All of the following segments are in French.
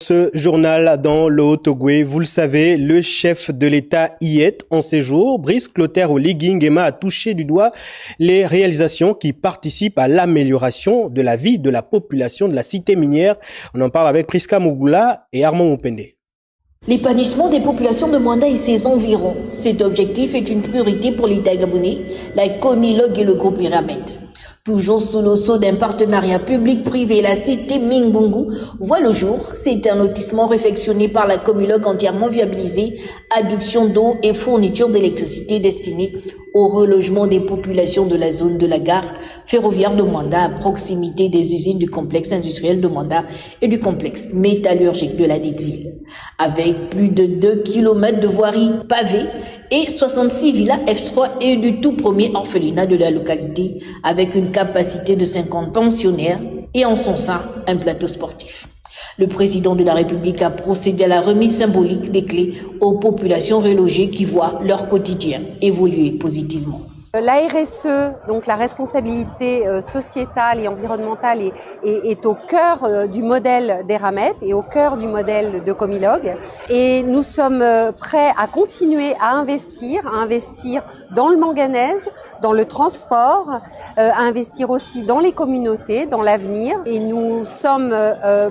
ce journal dans le Haut-Ogooué. Vous le savez, le chef de l'État y est en séjour. Brice Clotaire Oligui Nguema a touché du doigt les réalisations qui participent à l'amélioration de la vie de la population de la cité minière. On en parle avec Priska Mougoula et Armand Moupende. L'épanouissement des populations de Mwanda et ses environs. Cet objectif est une priorité pour l'État gabonais, la Comilogue et le groupe Eramet. Toujours sous le sceau d'un partenariat public-privé, la cité Mingbungu voit le jour. C'est un lotissement réfectionné par la Comilogue entièrement viabilisé, adduction d'eau et fourniture d'électricité destinée au relogement des populations de la zone de la gare ferroviaire de Mwanda à proximité des usines du complexe industriel de Mwanda et du complexe métallurgique de la dite ville. Avec plus de 2 km de voirie pavée et 66 villas F3 et du tout premier orphelinat de la localité avec une capacité de 50 pensionnaires et en son sein un plateau sportif. Le président de la République a procédé à la remise symbolique des clés aux populations relogées qui voient leur quotidien évoluer positivement. La RSE, donc la responsabilité sociétale et environnementale, est au cœur du modèle d'Eramet et au cœur du modèle de Comilogue. Et nous sommes prêts à continuer à investir dans le manganèse, dans le transport, à investir aussi dans les communautés, dans l'avenir. Et nous sommes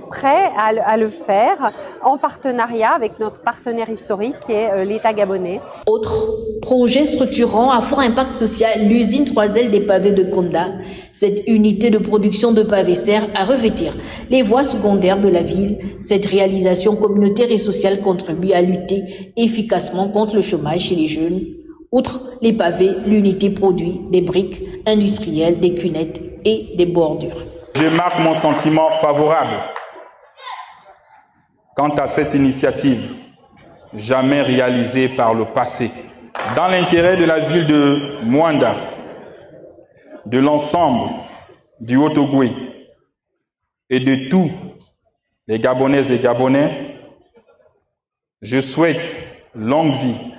prêts à le faire en partenariat avec notre partenaire historique qui est l'État gabonais. Autre projet structurant à fort impact social, l'usine 3L des pavés de Konda. Cette unité de production de pavés sert à revêtir les voies secondaires de la ville. Cette réalisation communautaire et sociale contribue à lutter efficacement contre le chômage chez les jeunes. Outre les pavés, l'unité produit des briques industrielles, des cunettes et des bordures. Je marque mon sentiment favorable quant à cette initiative jamais réalisée par le passé. Dans l'intérêt de la ville de Mwanda, de l'ensemble du Haut-Ogooué et de tous les Gabonaises et Gabonais, je souhaite longue vie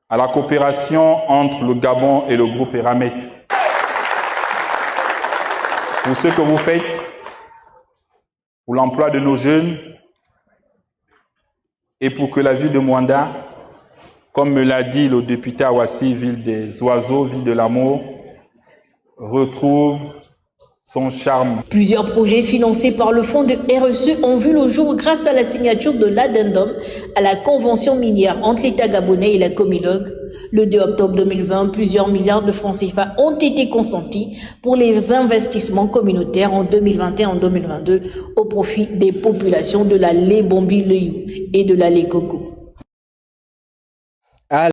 à la coopération entre le Gabon et le groupe Eramet. Pour ce que vous faites, pour l'emploi de nos jeunes et pour que la ville de Mwanda, comme me l'a dit le député Awassi, ville des oiseaux, ville de l'amour, retrouve son charme. Plusieurs projets financés par le fonds de RSE ont vu le jour grâce à la signature de l'addendum à la convention minière entre l'État gabonais et la Comilogue. Le 2 octobre 2020, plusieurs milliards de francs CFA ont été consentis pour les investissements communautaires en 2021 et en 2022 au profit des populations de la Lebombi-Leyou et de la Lekoko.